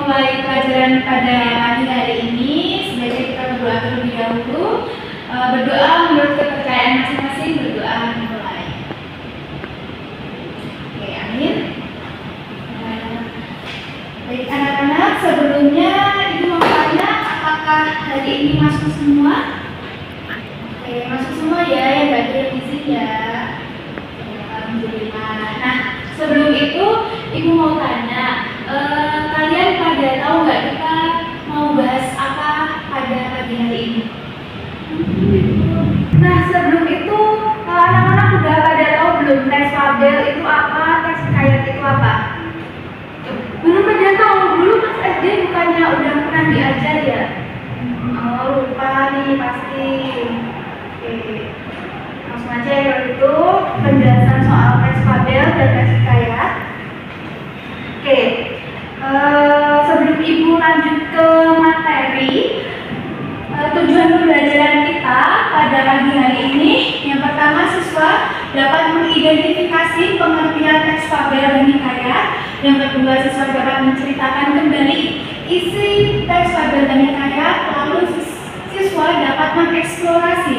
memulai pelajaran pada pagi hari ini, sebaiknya kita berdoa terlebih dahulu. Berdoa menurut kepercayaan masing-masing, berdoa mulai. Oke, amin. Baik anak-anak, sebelumnya Ibu mau tanya apakah hari ini masuk semua? Oke, masuk semua ya, yang gak ada izin ya. Alhamdulillah. Nah, sebelum itu Ibu mau tanya, kalian pada tahu nggak kita mau bahas apa pada pagi hari ini? Nah, sebelum itu anak-anak udah pada tahu belum teks Fabel itu apa, teks hikayat itu apa? Belum pada tahu, dulu pas SD bukannya udah pernah diajar ya? Oh, lupa nih pasti. Oke, langsung aja ya kalau itu penjelasan soal teks Fabel dan teks hikayat. Oke, sebelum Ibu lanjut ke materi, tujuan pembelajaran kita pada pagi hari ini, yang pertama siswa dapat mengidentifikasi pengertian teks fabel dan hikayat. Yang kedua, siswa dapat menceritakan kembali isi teks fabel dan hikayat. Lalu siswa dapat mengeksplorasi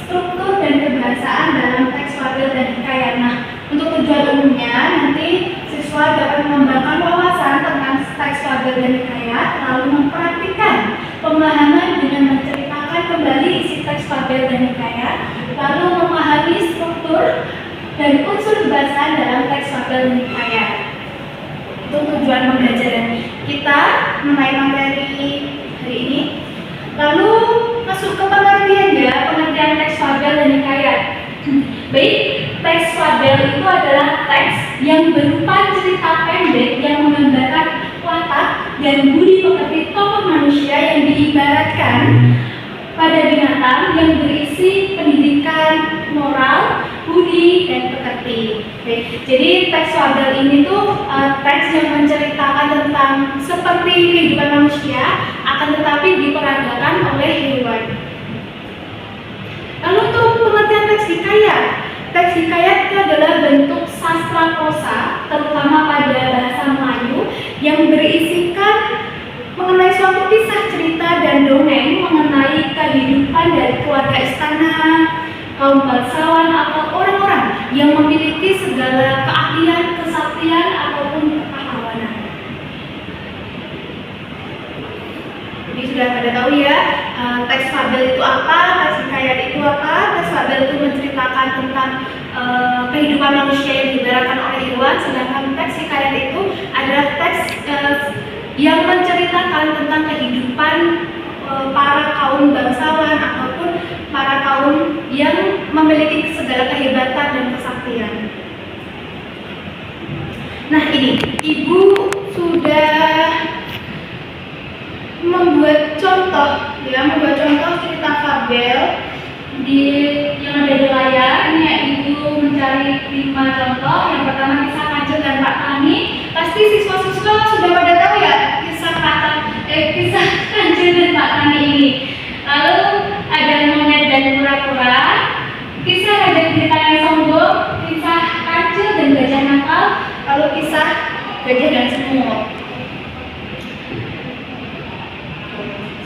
struktur dan kebahasaan dalam teks fabel dan hikayat. Nah, untuk tujuan umumnya nanti siswa dapat mengembangkan wawasan tentang teks fabel dan hikayat, lalu mempraktikkan pemahaman dengan menceritakan kembali isi teks fabel dan hikayat, lalu memahami struktur dan unsur kebahasaan dalam teks fabel dan hikayat. Itu tujuan pembelajaran kita mengenai materi hari ini. Lalu masuk ke pengertian ya, pengertian teks fabel dan hikayat. Baik, teks fabel itu adalah teks yang berupa cerita pendek yang menggambarkan watak dan budi pekerti tokoh manusia yang diibaratkan pada binatang yang berisi pendidikan, moral, budi, dan pekerti. Oke, jadi teks fabel ini tuh teks yang menceritakan tentang seperti kehidupan manusia, akan tetapi diperagakan oleh hewan. Lalu untuk pengertian teks hikayat. Teks hikayat itu adalah bentuk sastra prosa, terutama pada bahasa Melayu, yang berisikan mengenai suatu kisah cerita dan dongeng mengenai kehidupan dari keluarga istana, kaum bangsawan atau orang-orang yang memiliki segala keahlian, kesaktian ataupun kepahlawanan. Jadi sudah pada tahu ya, teks fabel itu apa, teks hikayat itu apa. Teks fabel itu menceritakan tentang kehidupan manusia yang diibaratkan oleh hewan, sedangkan teks hikayat itu adalah teks yang menceritakan tentang kehidupan para kaum bangsawan ataupun para kaum yang memiliki segala kehebatan dan kesaktian. Nah, ini Ibu sudah membuat contoh cerita fabel yang ada di layar. Ini ya, Ibu mencari 5 contoh. Yang pertama kisah Kancil dan Pak Tani. Pasti siswa-siswa sudah pada tahu ya kisah Kancil dan Pak Tani ini. Lalu ada monyet dan kura-kura, kisah Raja Gurita yang sombong, kisah Kancil dan gajah nakal, lalu kisah gajah dan semut.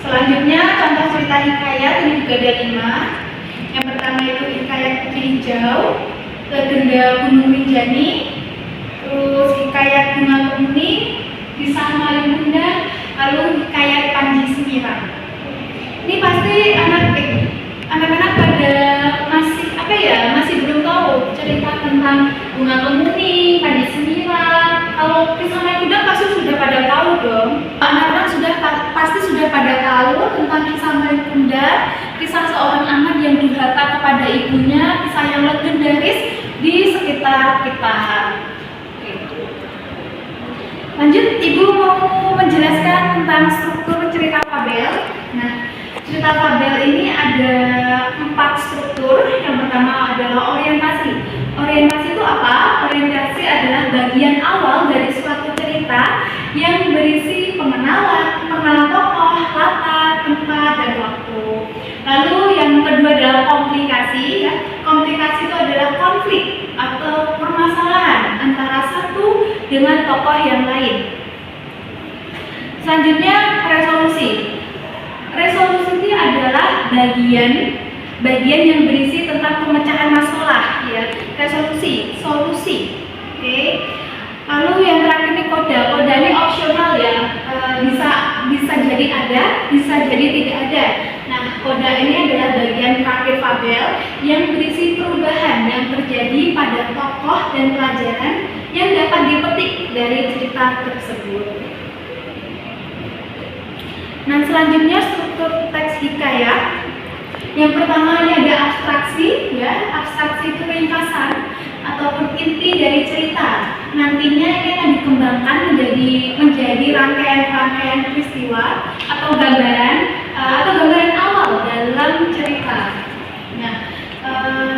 Selanjutnya contoh cerita hikayat, ini juga ada 5. Yang pertama itu hikayat Putri Hijau, legenda Gunung Rinjani, terus hikayat Bunga Kemuning, kisah Malin Kundang, lalu hikayat Panji Semirang. Ini pasti anak-anak pada masih belum tahu cerita tentang Bunga Kemuning, Panji Semirang. Kalau kisah Malin Kundang pasti sudah pada tahu dong. Anak-anak pasti sudah pada tahu tentang kisah Malin Kundang, kisah seorang anak yang durhaka kepada ibunya, kisah yang legendaris di sekitar kita. Lanjut, Ibu mau menjelaskan tentang struktur cerita fabel. Nah, cerita fabel ini ada 4 struktur. Yang pertama adalah orientasi. Orientasi itu apa? Orientasi adalah bagian awal dari suatu cerita yang berisi pengenalan tokoh, latar, tempat, dan waktu. Lalu yang kedua adalah komplikasi. Ya. Komplikasi itu adalah konflik atau permasalahan antara satu dengan tokoh yang lain. Selanjutnya resolusi. Resolusi ini adalah bagian yang berisi tentang pemecahan masalah, ya. Resolusi, solusi. Oke. Lalu yang terakhir ini koda. Koda ini opsional ya. Bisa jadi ada, bisa jadi tidak ada. Nah, koda ini adalah bagian terakhir fabel yang berisi perubahan yang terjadi pada tokoh dan pelajaran yang dapat dipetik dari cerita tersebut. Nah, selanjutnya struktur teks hikayat. Yang pertama ini ada abstraksi, ya. Abstraksi itu ringkasan ataupun inti dari cerita. Nantinya ini akan dikembangkan menjadi rangkaian peristiwa atau gambaran awal dalam cerita. Nah,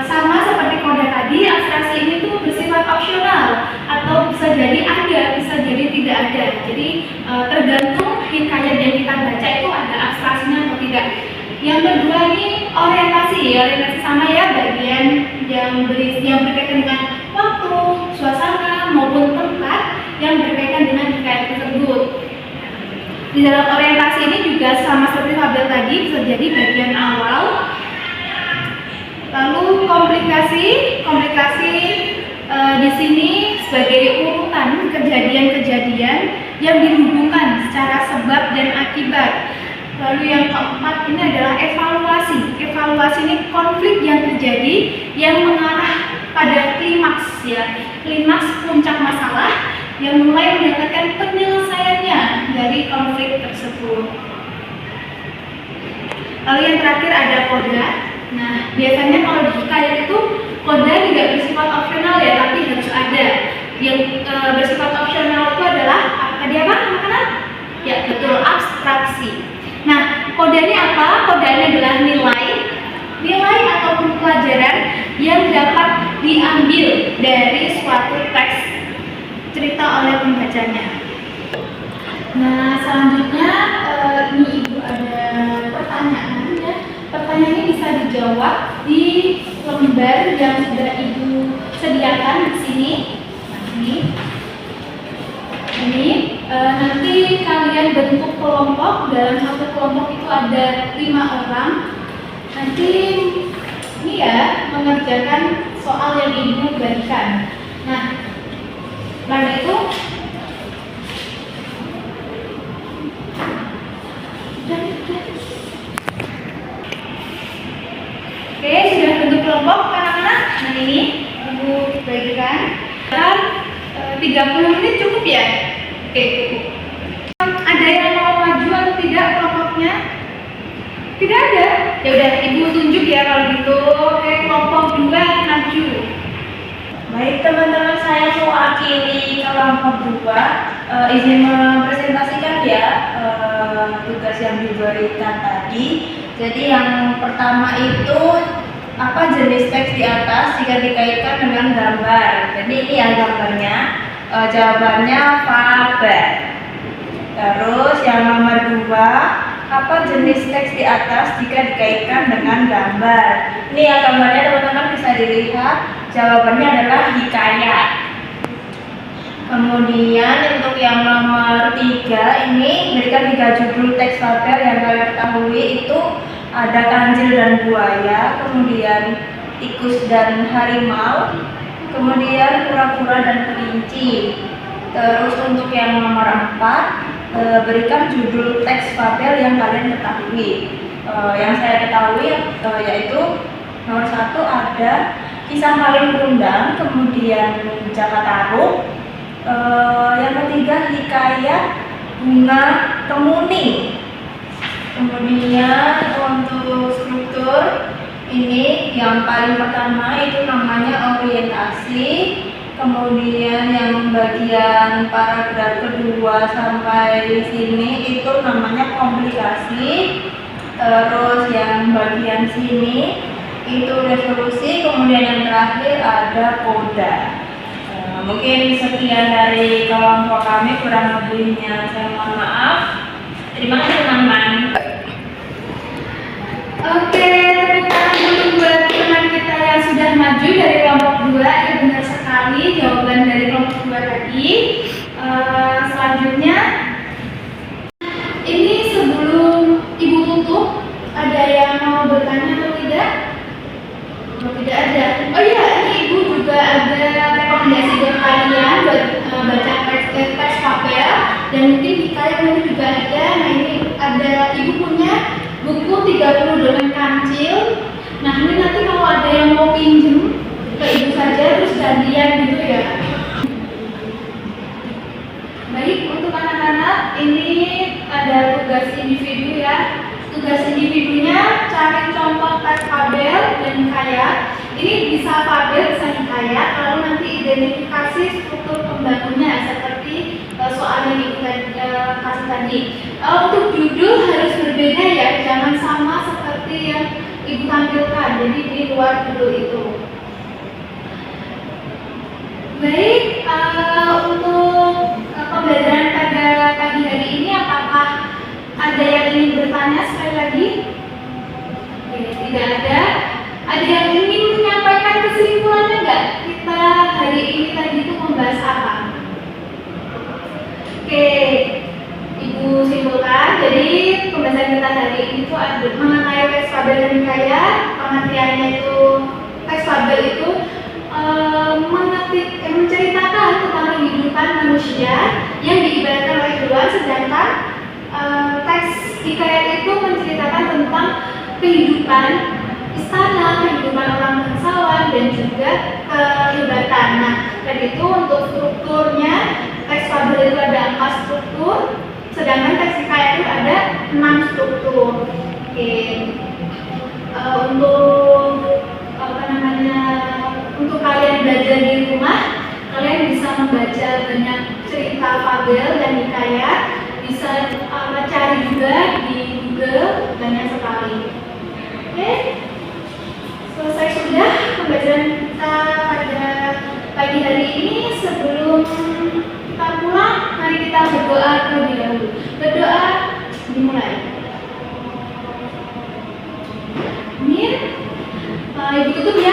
sama seperti koda tadi, abstraksi ini tuh bersifat opsional atau bisa jadi ada, bisa jadi tidak ada. Jadi tergantung hikayat yang kita baca itu ada abstraksinya atau tidak. Yang kedua ini orientasi sama ya, bagian yang berkaitan dengan waktu, suasana maupun tempat yang berkaitan dengan hikayat tersebut. Di dalam orientasi ini juga sama seperti fabel tadi, bisa jadi bagian awal. Lalu komplikasi di sini sebagai urutan kejadian-kejadian yang dihubungkan secara sebab dan akibat. Lalu yang keempat ini adalah evaluasi. Evaluasi ini konflik yang terjadi yang mengarah pada klimaks, ya. Klimaks puncak masalah yang mulai mendapatkan penyelesaiannya dari konflik tersebut. Lalu yang terakhir ada koda. Nah, biasanya kalau di hikayat itu koda tidak bersifat opsional ya, tapi harus ada. Yang bersifat opsional itu adalah tadi apa? Makanan? Ya, betul, abstraksi. Nah, koda ini apa? Koda ini adalah nilai ataupun pelajaran yang dapat diambil dari suatu teks cerita oleh pembacanya. Nah, selanjutnya ini Ibu ada pertanyaan ya. Pertanyaan ini bisa dijawab di lembar yang sudah Ibu sediakan di sini. Nah, ini nanti kalian bentuk kelompok. Dalam satu kelompok itu ada 5 orang. Nanti ini ya mengerjakan soal yang Ibu berikan. Nah, lalu itu oke, sudah bentuk kelompok anak-anak. Nah, ini Ibu bagikan. Dan 30 menit cukup ya? Oke, cukup. Ada yang mau maju atau tidak kelompoknya? Tidak ada? Ya udah, Ibu tunjuk ya kalau gitu. Oke, kelompok 2 maju. Baik teman-teman, saya mewakili kelompok 2. Izin mempresentasikan ya tugas yang diberikan tadi. Jadi yang pertama itu apa jenis teks di atas jika dikaitkan dengan gambar. Jadi ini ya gambarnya. Jawabannya fabel. Terus yang nomor 2, apa jenis teks di atas jika dikaitkan dengan gambar. Ini ya gambarnya teman-teman bisa dilihat. Jawabannya adalah hikayat. Kemudian untuk yang nomor 3 ini berikan 3 judul teks fabel yang kalian ketahui itu ada kancil dan buaya, kemudian tikus dan harimau, kemudian kura-kura dan kelinci. Terus untuk yang nomor 4 berikan judul teks fabel yang kalian ketahui. Yang saya ketahui yaitu nomor 1 ada Kisah Malin Kundang, kemudian Jaka Tarub. Yang ketiga hikayat Bunga Kemuning. Kemudian untuk struktur ini yang paling pertama itu namanya orientasi. Kemudian yang bagian paragraf kedua sampai sini itu namanya komplikasi. Terus yang bagian sini itu resolusi. Kemudian yang terakhir ada koda. Mungkin sekian dari kelompok kami, kurang lebihnya saya mohon maaf. Terima kasih teman-teman. Oke, tepuk tangan dulu buat teman kita yang sudah maju dari kelompok 2. Ya, benar sekali jawaban dari kelompok 2 tadi. Selanjutnya bertanya atau tidak? Oh, tidak ada. Oh iya, ini Ibu juga ada rekomendasi buat kalian buat baca teks papel, dan mungkin di kalian nanti juga ada. Nah, ini ada Ibu punya buku 30 dongeng kancil. Nah, ini nanti kalau ada yang mau pinjem ke Ibu saja terus gantian gitu ya. Baik, untuk anak-anak ini ada tugas individu ya. Tugas individunya cari contoh teks fabel dan hikayat. Ini bisa fabel, bisa hikayat, lalu nanti identifikasi struktur pembangunnya seperti soal yang Ibu kasih tadi. Untuk judul harus berbeda ya, jangan sama seperti yang Ibu tampilkan, jadi di luar judul itu. Baik, untuk pembelajaran pada pagi hari ini apakah ada yang ingin bertanya sekali lagi? Oke, tidak ada. Ada yang ingin menyampaikan kesimpulannya nggak? Kita hari ini tadi itu membahas apa? Oke, Ibu simpulkan. Jadi pembahasan kita hari ini itu ada mengenai teks fabel dan hikayat. Pengertiannya itu teks fabel itu menceritakan tentang kehidupan manusia yang diibaratkan oleh hewan, sedangkan teks hikayat itu menceritakan tentang kehidupan istana, kehidupan orang bangsawan, dan juga kehebatan. Nah, dan itu untuk strukturnya teks fabel itu ada 4 struktur, sedangkan teks hikayat itu ada 6 struktur. Oke. Untuk kalian belajar di rumah, kalian bisa membaca banyak cerita fabel dan hikayat, bisa cari juga di Google, banyak sekali. Oke, selesai sudah pembelajaran kita pada pagi hari ini. Sebelum kita pulang, mari kita berdoa terlebih dahulu. Berdoa dimulai. Amin. Ibu tutup ya.